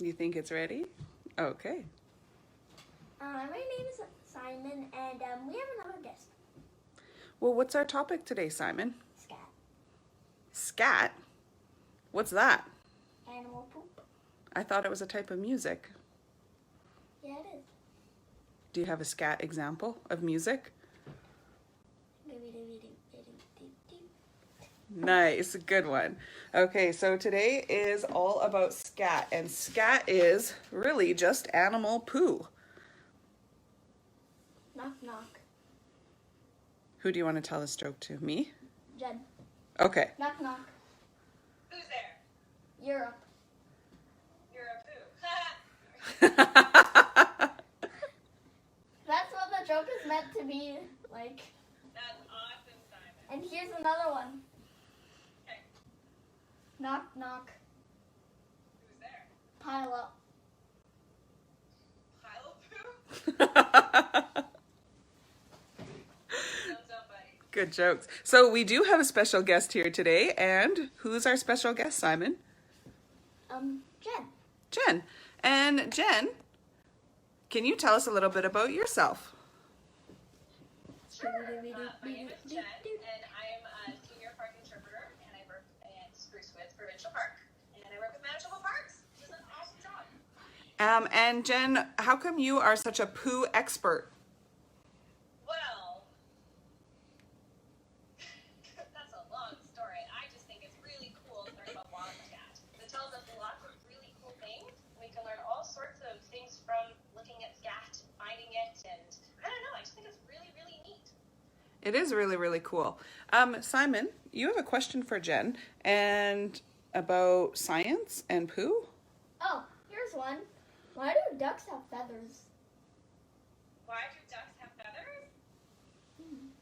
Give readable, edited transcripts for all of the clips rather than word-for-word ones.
You think it's ready? Okay. My name is Simon, and we have another guest. Well, what's our topic today, Simon? Scat. Scat? What's that? Animal poop. I thought it was a type of music. Yeah, it is. Do you have a scat example of music? Nice, good one. Okay, so today is all about scat, and scat is really just animal poo. Knock, knock. Who do you want to tell this joke to? Me? Jen. Okay. Knock, knock. Who's there? Europe. You're a poo. That's what the joke is meant to be like. That's awesome, Simon. And here's another one. Okay. Knock, knock. Who's there? Pile up. Pile of poo? Sounds so funny. Good jokes. So we do have a special guest here today, and who's our special guest, Simon? Jen. Jen. And Jen, can you tell us a little bit about yourself? Sure. My name is Jen, and I'm a senior park interpreter, and I work at Sprucewoods Provincial Park. And I work with Manitoba Parks, which is an awesome job. And Jen, how come you are such a poo expert? Well, that's a long story. I just think it's really cool to learn about wildcat. It tells us lots of really cool things. We can learn all sorts of things from looking at scat, finding it, and I don't know, I just think it's really, really neat. It is really, really cool. Simon, you have a question for Jen and about science and poo? Oh, here's one. Why do ducks have feathers? Why do ducks have feathers?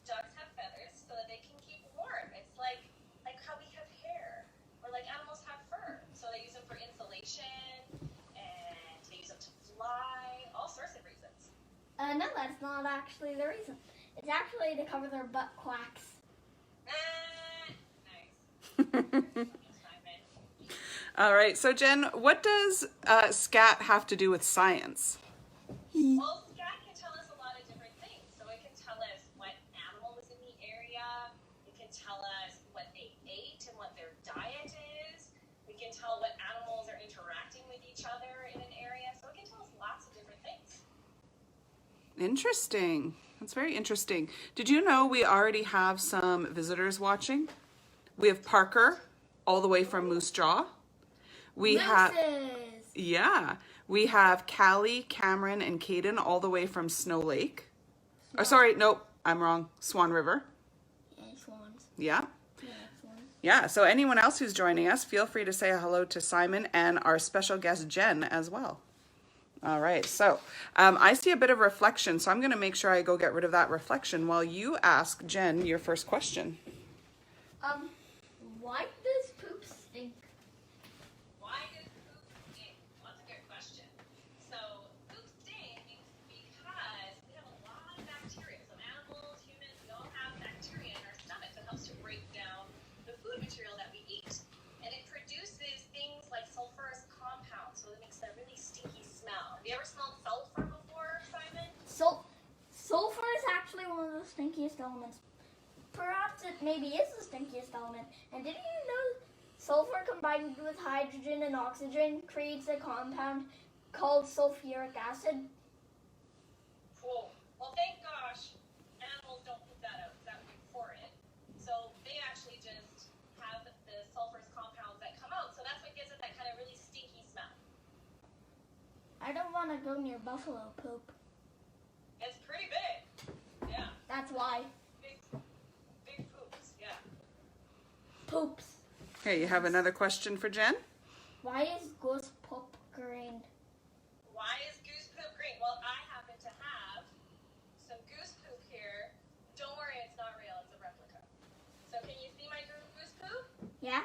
Ducks have feathers so that they can keep warm. It's like how we have hair, or like animals have fur. So they use them for insulation, and they use them to fly, all sorts of reasons. No, that's not actually the reason. It's actually to cover their butt quacks. Nice. Simon. All right, so Jen, what does scat have to do with science? Well, Scat can tell us a lot of different things. So it can tell us what animal was in the area. It can tell us what they ate and what their diet is. We can tell what animals are interacting with each other in an area. So it can tell us lots of different things. Interesting. That's very interesting. Did you know we already have some visitors watching? We have Parker, all the way from Moose Jaw. We have, yeah, we have Callie, Cameron, and Caden all the way from Snow Lake. Oh, sorry, nope, I'm wrong. Swan River. Yeah, swans. Yeah. Yeah, swans. Yeah, so anyone else who's joining us, feel free to say hello to Simon and our special guest, Jen, as well. All right, so I see a bit of reflection, so I'm going to make sure I go get rid of that reflection while you ask Jen your first question. Why does poop stink? Why does poop stink? Well, that's a good question. So poop stinks because we have a lot of bacteria. So animals, humans, we all have bacteria in our stomach that helps to break down the food material that we eat. And it produces things like sulfurous compounds, so it makes that really stinky smell. Have you ever smelled sulfur before, Simon? Sulfur is actually one of the stinkiest elements. Perhaps it maybe is the stinkiest element. And did you know sulfur combined with hydrogen and oxygen creates a compound called sulfuric acid? Cool. Well, thank gosh animals don't put that out. That would be horrid. So they actually just have the sulfurous compounds that come out. So that's what gives it that kind of really stinky smell. I don't want to go near buffalo poop. It's pretty big. Yeah. That's why. Big poops. Yeah. Poops. Okay, you have another question for Jen? Why is goose poop green? Why is goose poop green? Well, I happen to have some goose poop here. Don't worry, it's not real. It's a replica. So can you see my goose poop? Yeah?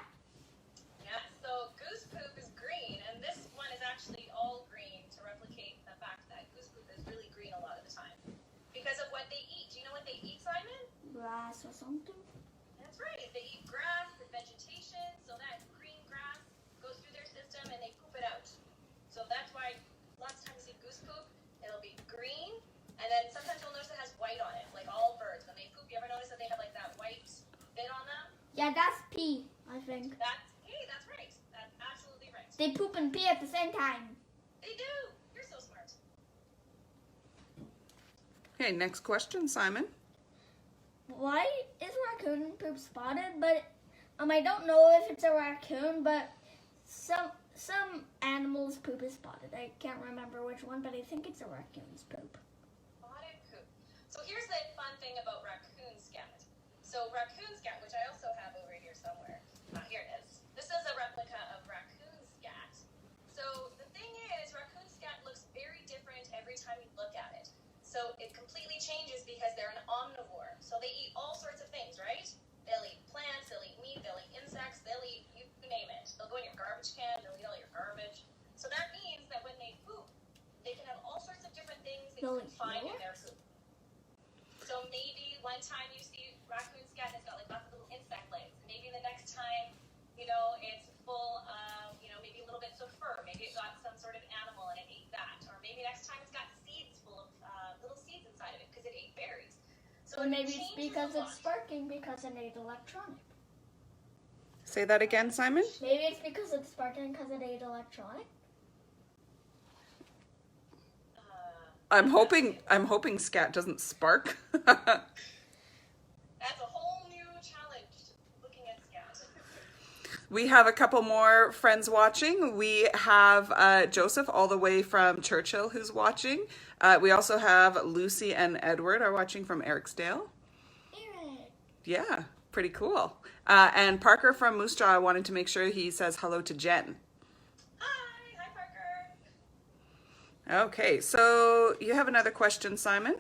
Yeah, so goose poop is green, and this one is actually all green to replicate the fact that goose poop is really green a lot of the time. Because of what they eat. Do you know what they eat, Simon? Grass or something? That's right. They eat grass and vegetation, so that green grass goes through their system and they poop it out. So pee, I think. That's right. That's absolutely right. They poop and pee at the same time. They do. You're so smart. Okay, next question, Simon. Why is raccoon poop spotted? But I don't know if it's a raccoon, but some animals' poop is spotted. I can't remember which one, but I think it's a raccoon's poop. Spotted poop. So here's the fun thing about raccoon scat. So raccoon scat, which I also have over here somewhere. Here it is. This is a replica of raccoon scat. So the thing is, raccoon scat looks very different every time you look at it. So it completely changes because they're an omnivore. So they eat all sorts of things, right? They'll eat plants, they'll eat meat, they'll eat insects, they'll eat, you name it. They'll go in your garbage can, they'll eat all your garbage. So that means that when they poop, they can have all sorts of different things that you can find in their poop. So maybe one time you see raccoon scat has got like lots of little insect legs. And maybe the next time, it's full of, maybe little bits of fur. Maybe it got some sort of animal and it ate that. Or maybe next time it's got seeds full of little seeds inside of it because it ate berries. So Or maybe it's because it's sparking because it ate electronic. Say that again, Simon. Maybe it's because it's sparking because it ate electronic. I'm hoping Scat doesn't spark. That's a whole new challenge looking at scat. We have a couple more friends watching. We have Joseph all the way from Churchill who's watching. We also have Lucy and Edward are watching from Ericsdale. Eric. Yeah, pretty cool. And Parker from Moose Jaw wanted to make sure he says hello to Jen. Hi Parker. Okay, so you have another question, Simon?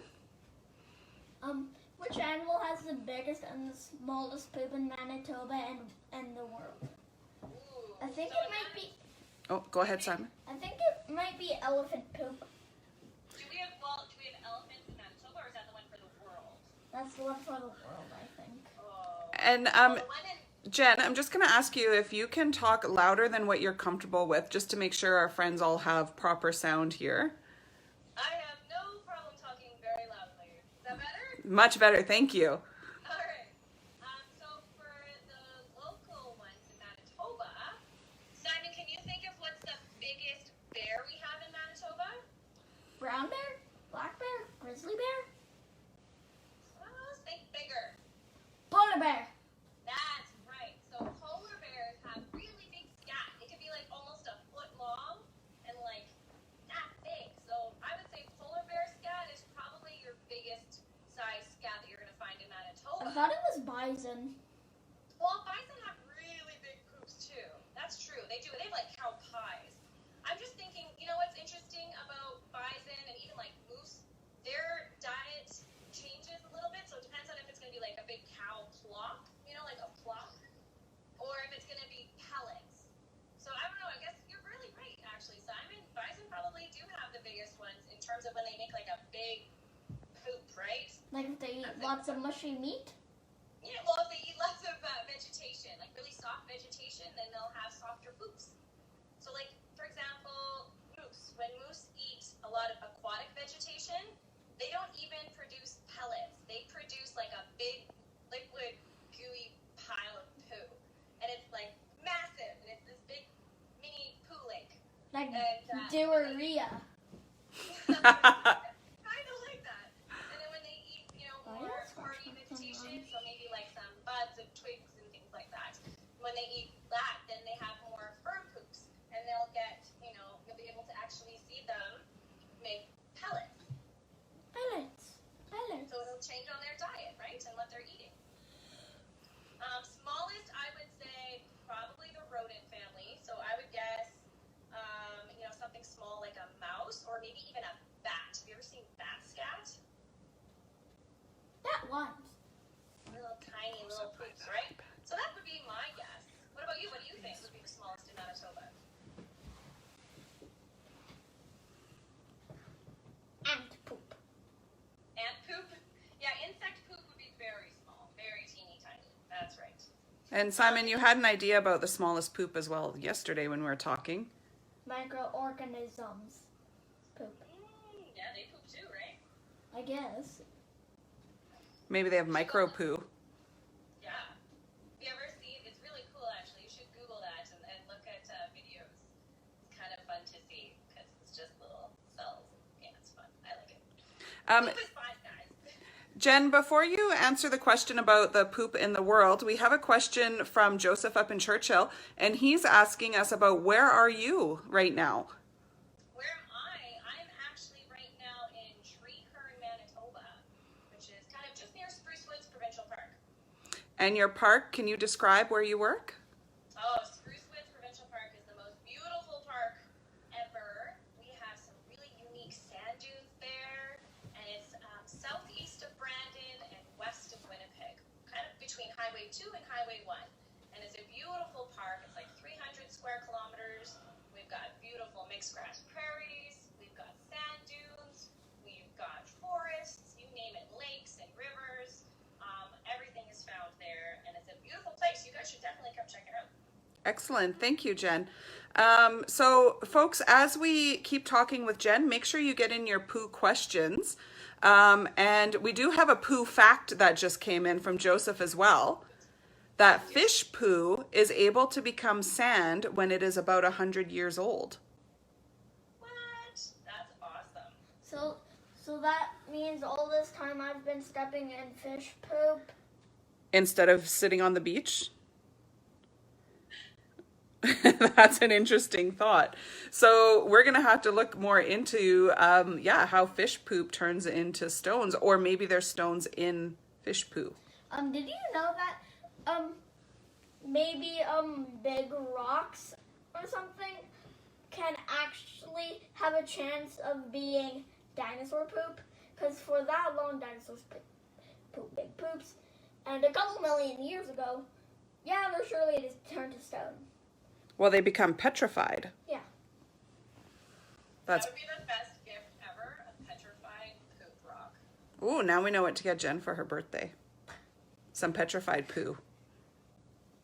Which animal has the biggest and the smallest poop in Manitoba and the world? Ooh, I think so it might be. Oh, go ahead, Simon. I think it might be elephant poop. Do we have elephants in Manitoba, or is that the one for the world? That's the one for the world, I think. Oh. And The one in Jen, I'm just going to ask you if you can talk louder than what you're comfortable with, just to make sure our friends all have proper sound here. I have no problem talking very loudly. Is that better? Much better, thank you. All right. So for the local ones in Manitoba, Simon, can you think of what's the biggest bear we have in Manitoba? Brown bear? Black bear? Grizzly bear? Think bigger. Polar bear. That's right. So polar bears have really big scat. It could be like almost a foot long and like that big. So I would say polar bear scat is probably your biggest size scat that you're going to find in Manitoba. I thought it was bison. Well, bison have really big poops too. That's true. They do. They have like cow pies. I'm just thinking, what's interesting about bison and even like moose? Their diet changes a little bit, so it depends on if it's going to be like a big cow plop, like a plop, or if it's going to be pellets. So I don't know. I guess you're really right, actually, Simon. Bison probably do have the biggest ones in terms of when they make like a big poop, right? Like if they eat lots of mushy meat? Yeah, well, if they eat lots of vegetation, like really soft vegetation, then they'll have softer poops. So, like, for example, moose. When moose eat a lot of aquatic vegetation, they don't even produce pellets. They produce like a big liquid, gooey pile of poo. And it's like massive, and it's this big mini poo lake. Like And, diarrhea. kind of like that. And then when they eat, more hardy vegetation, so maybe like some buds of twigs and things like that. When they eat that, then they have more firm poops, and they'll get, you'll be able to actually see them make pellets. Pellets. So it'll change on their diet, right, and what they're eating. Smallest, I would say, probably the rodent family. So I would guess, something small like a mouse, or maybe even a bat. Have you ever seen bat scat? That once. Little tiny little poops, right? So that would be my guess. What about you? What do you think would be the smallest in Manitoba? Ant poop. Ant poop? Yeah, insect poop would be very small, very teeny tiny. That's right. And Simon, you had an idea about the smallest poop as well yesterday when we were talking. Microorganisms. Poop. Yeah, they poop too, right? I guess. Maybe they have micro poo. Yeah. Have you ever seen, it's really Um, Poop is fine, guys. Jen, before you answer the question about the poop in the world, we have a question from Joseph up in Churchill, and he's asking us about where are you right now? Where am I? I'm actually right now in Treeherne, Manitoba, which is kind of just near Spruce Woods Provincial Park. And your park, can you describe where you work? Oh, Spruce Woods Provincial Park is the most beautiful park ever. We have some really unique sand dunes there, and it's southeast of Brandon and west of Winnipeg, kind of between Highway 2 and Highway 1. And it's a beautiful park. It's like 300 square kilometers. We've got beautiful mixed grass prairies. We've got sand dunes. We've got forests. You name it, lakes and rivers. Everything is found there, and it's a beautiful place. You guys should definitely come check it out. Excellent. Thank you, Jen. So, folks, as we keep talking with Jen, make sure you get in your poo questions. And we do have a poo fact that just came in from Joseph as well. That fish poo is able to become sand when it is about 100 years old. What? That's awesome. So that means all this time I've been stepping in fish poop. Instead of sitting on the beach? That's an interesting thought. So we're going to have to look more into, how fish poop turns into stones, or maybe there's stones in fish poo. Did you know that, maybe, big rocks or something can actually have a chance of being dinosaur poop? Because for that long, dinosaurs poop big poops. And a couple million years ago, they're surely just turned to stone. Well, they become petrified. Yeah. That would be the best gift ever, a petrified poop rock. Ooh, now we know what to get Jen for her birthday. Some petrified poo.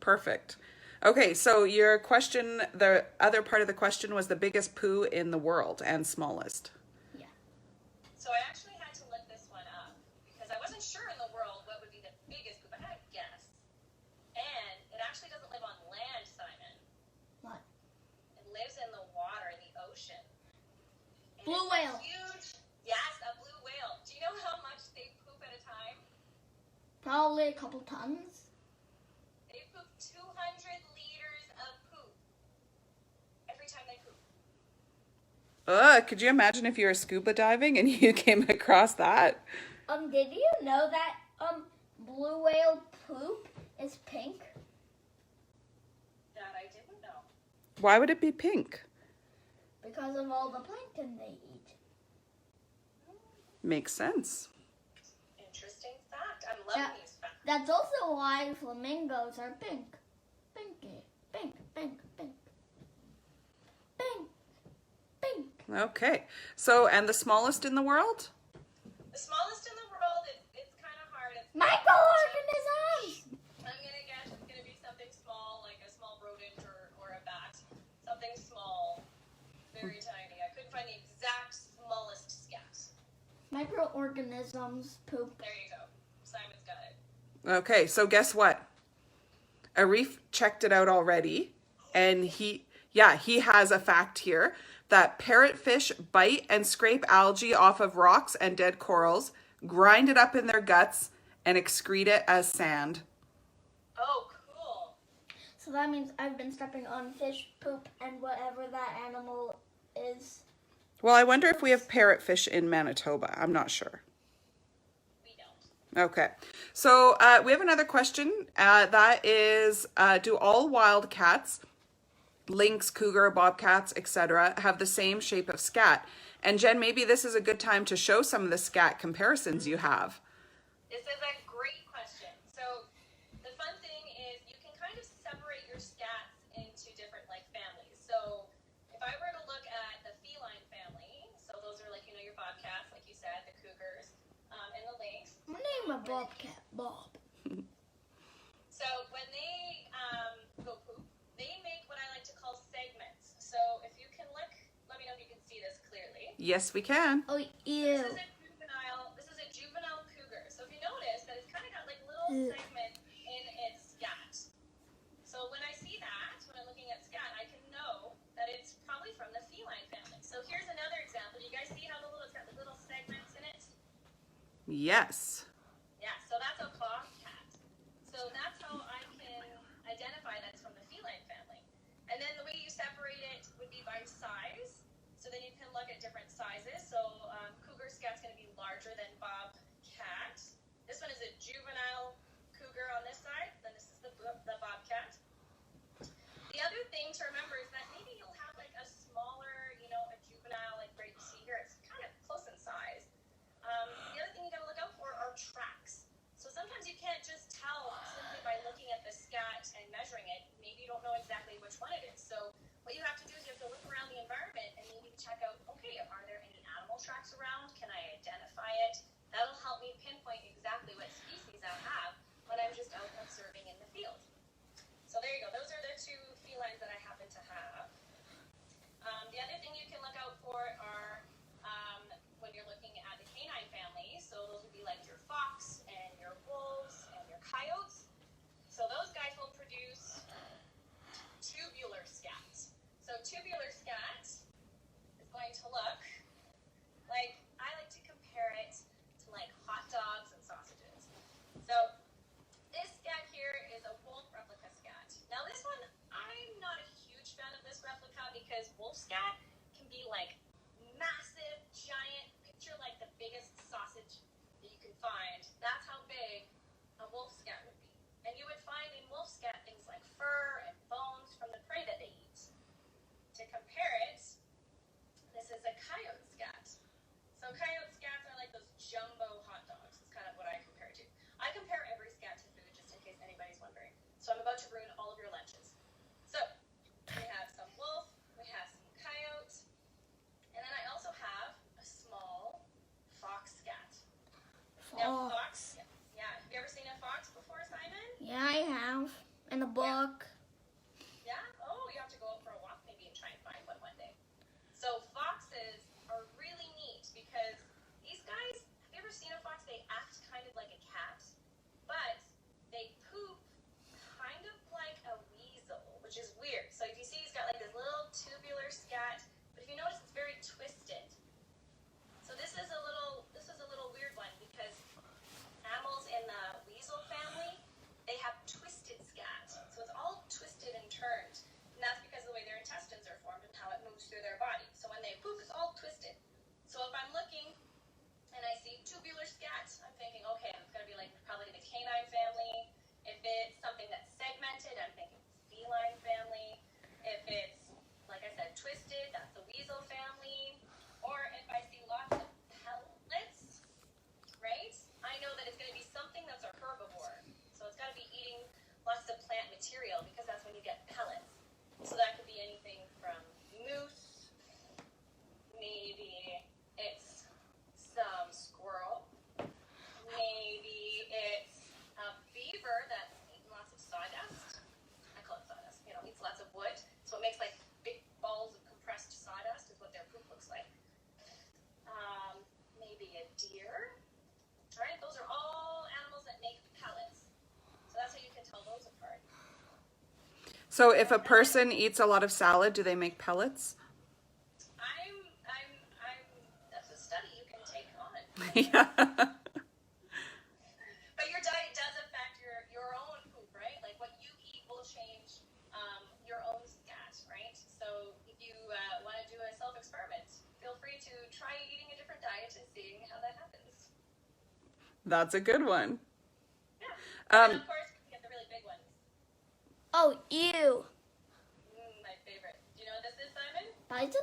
Perfect. Okay, so your question, the other part of the question was the biggest poo in the world and smallest. Yeah. So I actually had to look this one up because I wasn't sure in the world what would be the biggest poop. I had a guess. And it actually doesn't live on land, Simon. What? It lives in the water, in the ocean. And Blue it's whale. Huge. Yes, a blue whale. Do you know how much they poop at a time? Probably a couple tons. They poop 200 liters of poop every time they poop. Could you imagine if you were scuba diving and you came across that? Did you know that, blue whale poop is pink? That I didn't know. Why would it be pink? Because of all the plankton they eat. Makes sense. Interesting fact. I'm loving these facts. That's also why flamingos are pink. Pinky. Pink, pink, pink. Pink, pink. Okay. So, and the smallest in the world? The smallest in the world, it's kind of hard. It's Microorganisms! I'm going to guess it's going to be something small, like a small rodent or a bat. Something small, very tiny. I couldn't find the exact smallest scat. Microorganisms poop. There you go. Simon's got it. Okay, so guess what? Arif checked it out already, and he has a fact here that parrotfish bite and scrape algae off of rocks and dead corals, grind it up in their guts, and excrete it as sand. Oh, cool. So that means I've been stepping on fish poop and whatever that animal is. Well, I wonder if we have parrotfish in Manitoba. I'm not sure. We don't. Okay, so we have another question. That is, do all wildcats, lynx, cougar, bobcats, etc., have the same shape of scat? And Jen, maybe this is a good time to show some of the scat comparisons you have. This is a great question. So the fun thing is you can kind of separate your scats into different families. So if I were to look at the feline family, so those are your bobcats, like you said, the cougars, and the lynx. Name a bobcat, Bob. So when they go poop, they make what I like to call segments. So if you can look, let me know if you can see this clearly. Yes, we can. Oh, ew. This is a juvenile cougar. So if you notice that it's kind of got little segments in its scat. So when I see that, when I'm looking at scat, I can know that it's probably from the feline family. So here's another example. You guys see how it's got the little segments in it? Yes. Yeah, so that's a bobcat. So that's how I can identify that's from the feline family. And then the way you separate it would be by size. So then you can look at different sizes. So cougar scat's going to be larger than bobcat. This one is a juvenile cougar on this side. Then this is the bobcat. The other thing to remember is that maybe you'll have like a smaller, a juvenile, like right you see here. It's kind of close in size. The other thing you got to look out for are tracks. So sometimes you can't just tell simply by looking at the scat and measuring it. Maybe you don't know exactly which one it is. So what you have to do is you have to look around the environment and maybe check out, okay, are there any animal tracks around? Can I identify it? That'll help me pinpoint exactly what species I have when I'm just out observing in the field. So there you go. Those are the two felines that I happen to have. The other thing you can look out for are when you're looking at the canine family. So those would be like your fox and your wolves and your coyotes. So those guys will produce tubular scat. So tubular scat is going to look like, I like to compare it to like hot dogs and sausages. So this scat here is a wolf replica scat. Now this one, I'm not a huge fan of this replica because wolf scat can be like massive, giant, picture like the biggest sausage that you can find. That's how big a wolf scat would be. And you would find in wolf scat things like fur and bones from the prey that they eat. To compare it, this is a coyote scat. So coyote scats are like those jumbo hot dogs. It's kind of what I compare it to. I compare every scat to food just in case anybody's wondering. So I'm about to ruin all of your lunches. So we have some wolf, we have some coyote, and then I also have a small fox scat. Now fox, yeah. Have you ever seen a fox before, Simon? Yeah, I have. In the book. Yeah? Oh, you have to go out for a walk maybe and try and find one day. So foxes are really neat because these guys, have you ever seen a fox? They act kind of like a cat, but they poop kind of like a weasel, which is weird. So if you see, he's got like this little tubular scat, but if you notice, it's very twisted. So this is a little weird one because animals in the weasel family, they have twisted scat. So it's all twisted and turned. And that's because of the way their intestines are formed and how it moves through their body. So when they poop, it's all twisted. So if I'm looking and I see tubular scat, I'm thinking, okay, it's going to be like probably the canine family. If it's something that's segmented, I'm thinking feline family. If it's, like I said, twisted, that's the weasel family. Or if I see lots of pellets, right? I know that it's going to be something that's a herbivore. So it's got to be eating lots of plant material because that's when you get pellets. So that could be anything from moose, maybe it's some squirrel, maybe it's a beaver that's eating lots of sawdust. I call it sawdust, eats lots of wood. So it makes like big balls of compressed sawdust is what their poop looks like. Maybe a deer. All right, those are all animals that make pellets. So that's how you can tell those apart. So if a person eats a lot of salad, do they make pellets? That's a study you can take on. Yeah. But your diet does affect your own poop, right? Like what you eat will change your own scat, right? So if you want to do a self-experiment, feel free to try eating a different diet and seeing how that happens. That's a good one. Yeah. And of course, we can get the really big ones. Oh, ew. My favorite. Do you know what this is, Simon? Bison?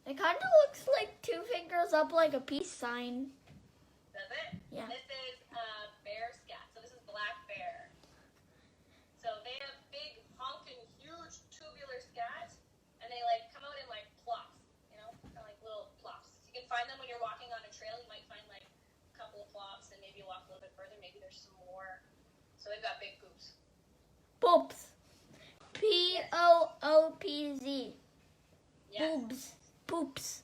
It kind of looks like two fingers up like a peace sign. Does it? Yeah. This is bear scat. So this is black bear. So they have big, honking, huge tubular scat, and they like come out in like plops, kind of like little plops. You can find them when you're walking on a trail. You might find like a couple of plops, and maybe you walk a little bit further. Maybe there's some more. So they've got big poops. Poops. P-O-O-P-Z. Yes. Boobs. Poops.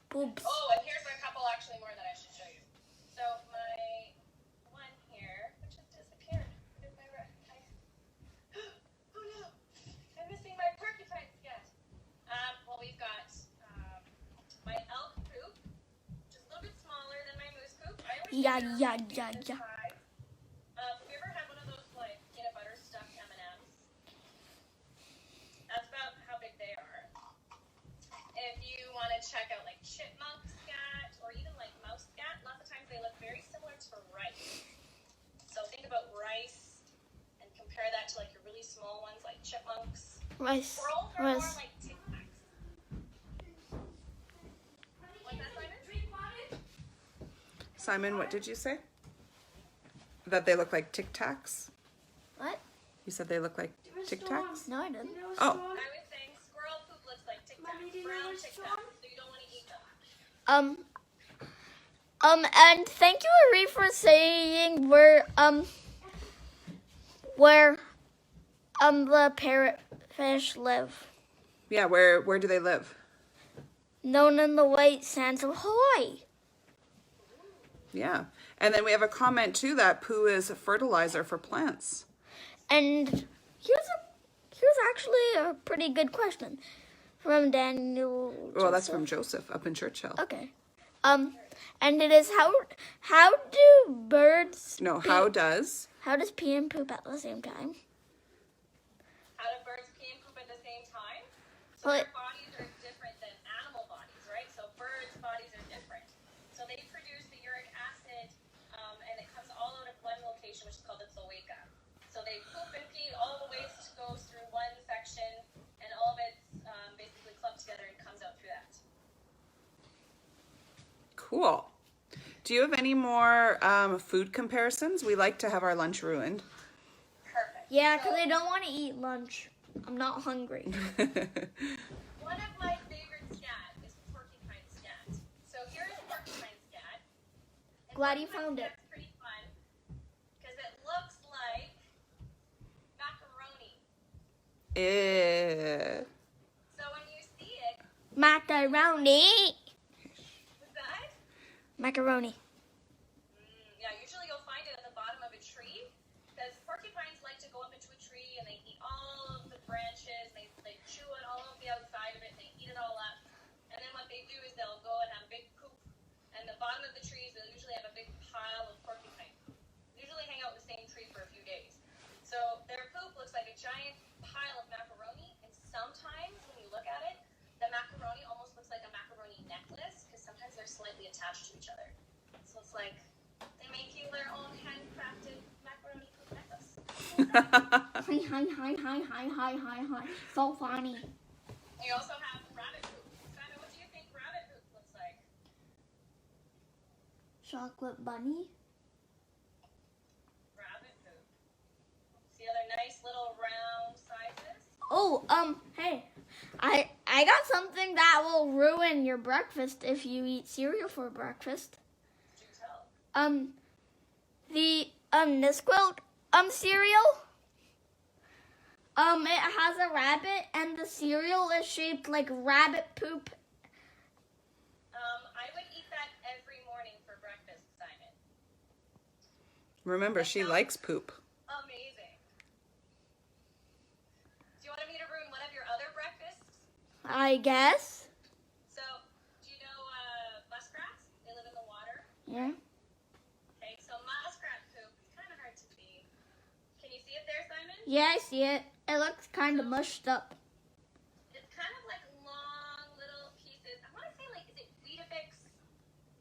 Poops. Oh, and here's a couple actually more that I should show you. So my one here, which has disappeared. Where did my oh no, I'm missing my porcupine scat. Well, we've got my elk poop, which is a little bit smaller. Yeah. Have you ever had one of those like peanut butter stuffed M&Ms? That's about how big they are. If you want to check out like chipmunk scat or even like mouse scat, lots of times they look very similar to rice. So think about rice and compare that to like your really small ones like chipmunks. Rice. Squirrels are more like Tic Tacs. What's that, Simon? Simon, what did you say? That they look like Tic Tacs? What? You said they look like Tic Tacs? No, I didn't. Oh. I was saying squirrel poop looks like Tic Tacs, brown Tic Tacs, so you don't want to eat them. And thank you, Marie, for saying where the parrotfish live. Yeah, where do they live? Known in the white sands of Hawaii. Yeah. And then we have a comment too that poo is a fertilizer for plants. And here's actually a pretty good question from Daniel. Well, that's Joseph. from Joseph up in Churchill. Okay. And it is how do birds No, pee- how does? how does pee and poop at the same time? How do birds pee and poop at the same time? So Well, their bodies are different than animal bodies, right? So birds' bodies are different. So they produce the uric acid, and it comes all out of one location, which is called the cloaca. So they poop and pee, all the waste goes through one section, and all of it's basically clumped together and comes out through that. Cool. Do you have any more food comparisons? We like to have our lunch ruined. Perfect. yeah, because I don't want to eat lunch. I'm not hungry. One of my favorite scat is porcupine scat. So here's porcupine scat. And Glad you porcupine found it. scat's pretty fun because it looks like macaroni. So when you see it, Macaroni. what's that? Macaroni. Yeah, usually you'll find it at the bottom of a tree because porcupines like to go up into a tree and they eat all of the branches. They chew on all of the outside of it and they eat it all up. And then what they do is they'll go and have a big poop. And the bottom of the trees, they'll usually have a big pile of porcupine poop. They usually hang out in the same tree for a few days. So their poop looks like a giant pile of macaroni. And sometimes when you look at it, the macaroni almost looks like a macaroni necklace because sometimes they're slightly attached to each other. So it's like they make you their own handcrafted macaroni poop necklace. Hi. So funny. You also have rabbit poop. Simon, what do you think rabbit poop looks like? Chocolate bunny. Rabbit poop. See other nice little round sizes? Oh, hey. I got something that will ruin your breakfast if you eat cereal for breakfast. Do tell. The Nesquik cereal. It has a rabbit and the cereal is shaped like rabbit poop. I would eat that every morning for breakfast, Simon. Remember, she likes poop. Amazing. Do you want me to ruin one of your other breakfasts? I guess. So, do you know muskrats? They live in the water. Yeah. Okay, so muskrat poop is kind of hard to see. Can you see it there, Simon? Yeah, I see it. It looks kind of mushed up. It's kind of like long little pieces. I want to say, like, is it Weetabix?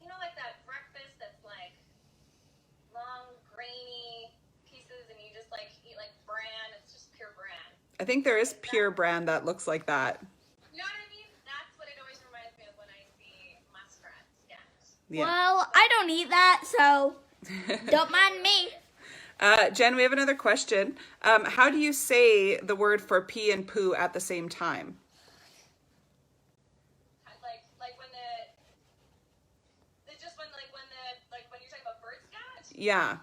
You know, like that breakfast that's like long, grainy pieces, and you just like eat like bran. It's just pure bran. I think there is pure brand that looks like that. You know what I mean? That's what it always reminds me of when I see muskrat scats. Yeah. Well, I don't eat that, so don't mind me. Jen, we have another question. How do you say the word for pee and poo at the same time? Like when it's just when when you're talking about bird scat. Yeah.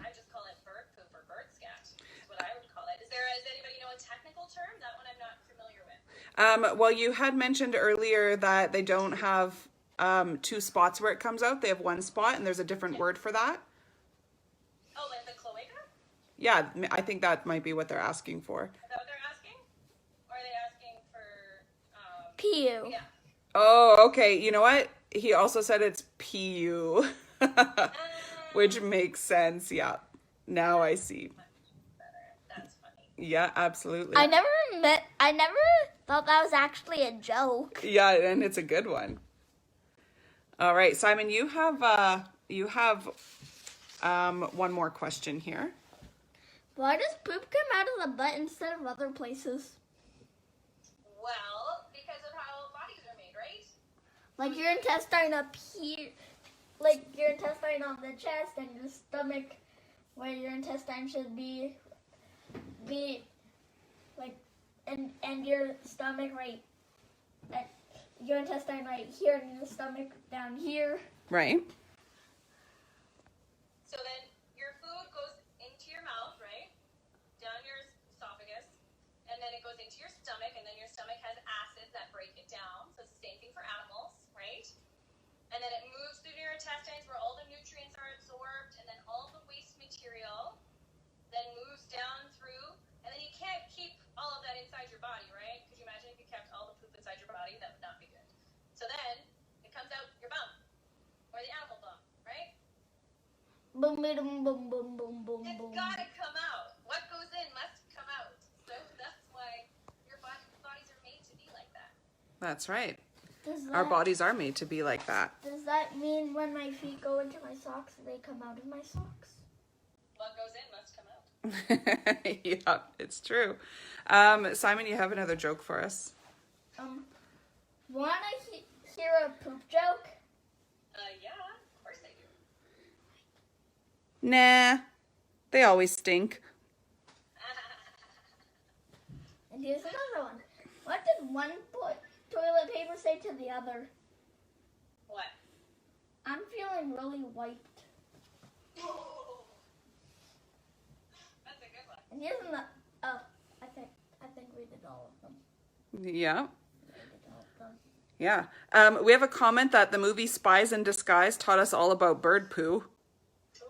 I just call it bird poop or bird scat. Is what I would call it. Does anybody know a technical term? That one I'm not familiar with. Well, you had mentioned earlier that they don't have two spots where it comes out. They have one spot, and there's a different word for that. Oh, like the cloaca? Yeah, I think that might be what they're asking for. Is that what they're asking? Or are they asking for Pew. yeah. Oh, okay. You know what? He also said it's PU. Which makes sense. Yeah. Now I see. That's funny. Yeah, absolutely. I never thought that was actually a joke. Yeah, and it's a good one. All right, Simon, you have one more question here. Why does poop come out of the butt instead of other places? Well, because of how bodies are made, right? Like your intestine up here, like your intestine on the chest, and your stomach, where your intestine should be like, and your stomach right, your intestine right here, and your stomach down here. Right. So then your food goes into your mouth, right? Down your esophagus, and then it goes into your stomach, and then your stomach has acids that break it down. So it's the same thing for animals, right? And then it moves through your intestines where all the nutrients are absorbed, and then all the waste material then moves down through, and then you can't keep all of that inside your body, right? Could you imagine if you kept all the poop inside your body? That would not be good. So then it comes out your bum, or the animal bum, right? Boom, boom, boom, boom, boom, boom, It's boom. gotta come out. What goes in must come out. So that's why your bodies are made to be like that. That's right. Does Our that, bodies are made to be like that. does that mean when my feet go into my socks, they come out of my socks? What goes in must come out. Yeah, it's true. Simon, you have another joke for us? Wanna hear a poop joke? Yeah, of course I do. Nah, they always stink. And here's another one. What did one toilet paper say to the other? What? I'm feeling really wiped. That's a good one. And here's another. Oh, I think we did all of them. Yeah. We did all of them. Yeah. We have a comment that the movie Spies in Disguise taught us all about bird poo. Ooh.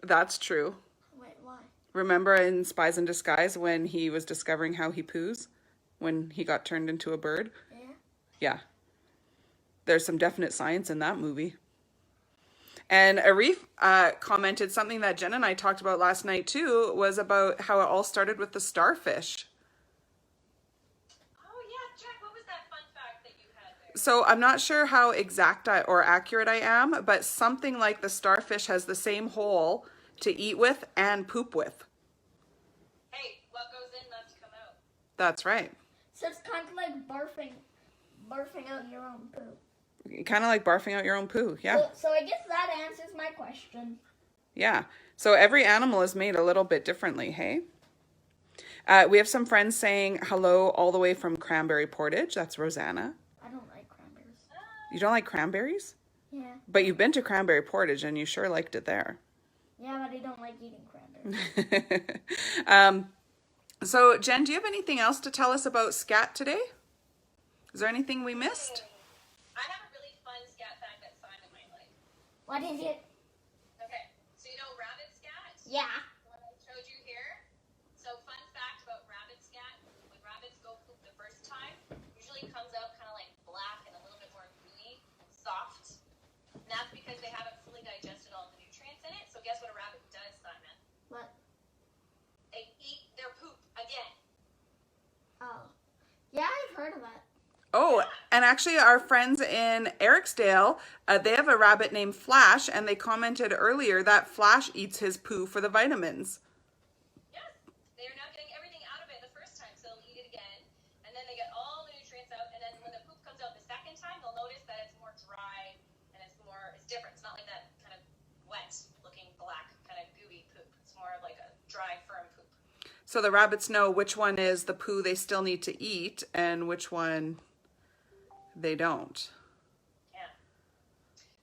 That's true. Wait, why? Remember in Spies in Disguise when he was discovering how he poos? When he got turned into a bird? Yeah. Yeah. There's some definite science in that movie. And Arif commented something that Jen and I talked about last night too, was about how it all started with the starfish. Oh yeah, Jack, what was that fun fact that you had there? So I'm not sure how exact or accurate I am, but something like the starfish has the same hole to eat with and poop with. Hey, what goes in must come out. That's right. So it's kind of like barfing out your own poop. Kind of like barfing out your own poo. Yeah. So I guess that answers my question. Yeah. So every animal is made a little bit differently, hey? We have some friends saying hello all the way from Cranberry Portage. That's Rosanna. I don't like cranberries. You don't like cranberries? Yeah. But you've been to Cranberry Portage and you sure liked it there. Yeah, but I don't like eating cranberries. So, Jen, do you have anything else to tell us about Scat today? Is there anything we missed? I have a really fun scat fact that Simon might like. What is it? Okay, so you know rabbit scat? Yeah. The one I showed you here? So fun fact about rabbit scat, when rabbits go poop the first time, usually comes out kind of like black and a little bit more gooey and soft. And that's because they haven't fully digested all the nutrients in it. So guess what a rabbit does, Simon? What? They eat their poop again. Oh. Yeah, I've heard of that. Oh, and actually our friends in Ericsdale, they have a rabbit named Flash, and they commented earlier that Flash eats his poo for the vitamins. Yes, they are now getting everything out of it the first time, so they'll eat it again. And then they get all the nutrients out, and then when the poop comes out the second time, they'll notice that it's more dry and it's different. It's not like that kind of wet looking black kind of gooey poop. It's more of like a dry, firm poop. So the rabbits know which one is the poo they still need to eat and which one they don't. Yeah.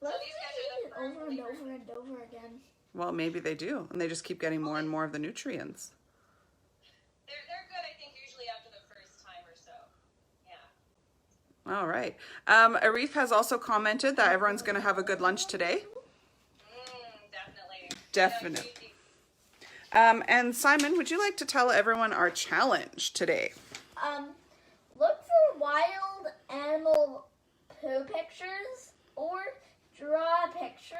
Let's these guys eat are the it firm over and flavors. over and over again. Well, maybe they do, and they just keep getting more and more of the nutrients. They're good, I think, usually after the first time or so. Yeah. All right. Arif has also commented that everyone's going to have a good lunch today. Definitely. Definitely. And Simon, would you like to tell everyone our challenge today? Look for wild animal poo pictures or draw a picture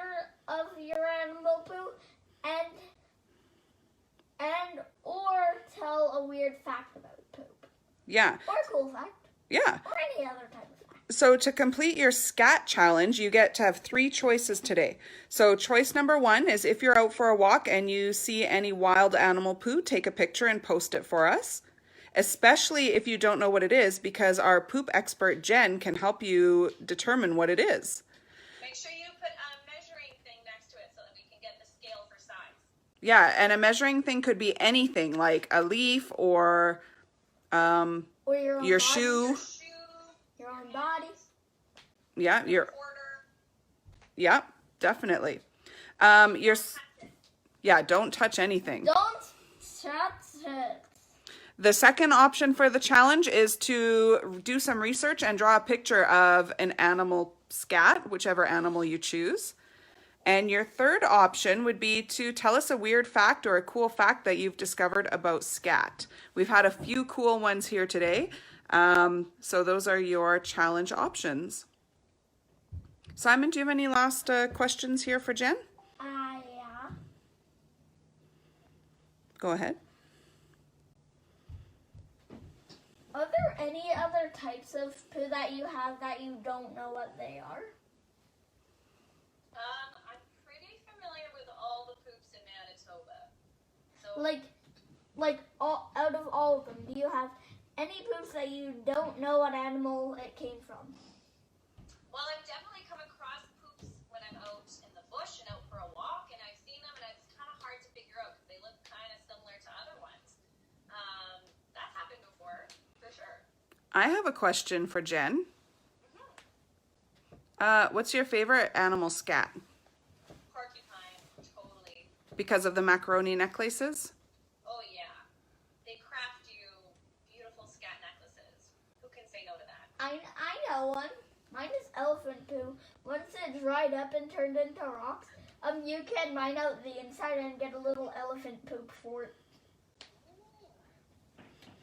or tell a weird fact about poop. Yeah. Or a cool fact. Yeah. Or any other type of fact. So to complete your Scat challenge, you get to have 3 choices today. So choice number 1 is if you're out for a walk and you see any wild animal poo, take a picture and post it for us. Especially if you don't know what it is, because our poop expert Jen can help you determine what it is. Make sure you put a measuring thing next to it so that we can get the scale for size. Yeah, and a measuring thing could be anything, like a leaf or Or your shoe. Your own body. Yeah, yeah, definitely. Don't touch anything. Don't touch it. The second option for the challenge is to do some research and draw a picture of an animal scat, whichever animal you choose. And your third option would be to tell us a weird fact or a cool fact that you've discovered about scat. We've had a few cool ones here today. So those are your challenge options. Simon, do you have any last questions here for Jen? Yeah. Go ahead. Are there any other types of poo that you have that you don't know what they are? I'm pretty familiar with all the poops in Manitoba. So Like out of all of them, do you have any poops that you don't know what animal it came from? Well, I've definitely come across poops when I'm out in the bush and out for a walk, and I've seen them, and it's kind of hard to figure out because they look kind of similar to other ones. That's happened before, for sure. I have a question for Jen. What's your favorite animal scat? Porcupine, totally. Because of the macaroni necklaces? Oh, yeah. They craft you beautiful scat necklaces. Who can say no to that? I know one. Mine is elephant poo. Once it dried up and turned into rocks, you can mine out the inside and get a little elephant poop for it.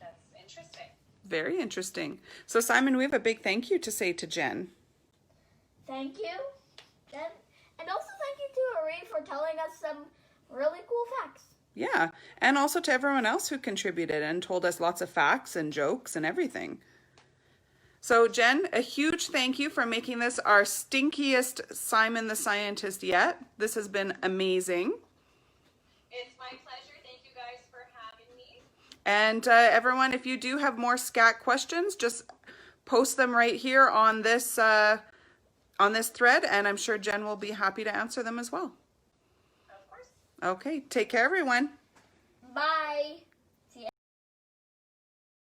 That's interesting. Very interesting. So Simon, we have a big thank you to say to Jen. Thank you, Jen. And also thank you to Marie for telling us some really cool facts. Yeah, and also to everyone else who contributed and told us lots of facts and jokes and everything. So Jen, a huge thank you for making this our stinkiest Simon the Scientist yet. This has been amazing. It's my pleasure. Thank you guys for having me. And everyone, if you do have more scat questions, just post them right here on this thread, and I'm sure Jen will be happy to answer them as well. Of course. Okay, take care, everyone. Bye.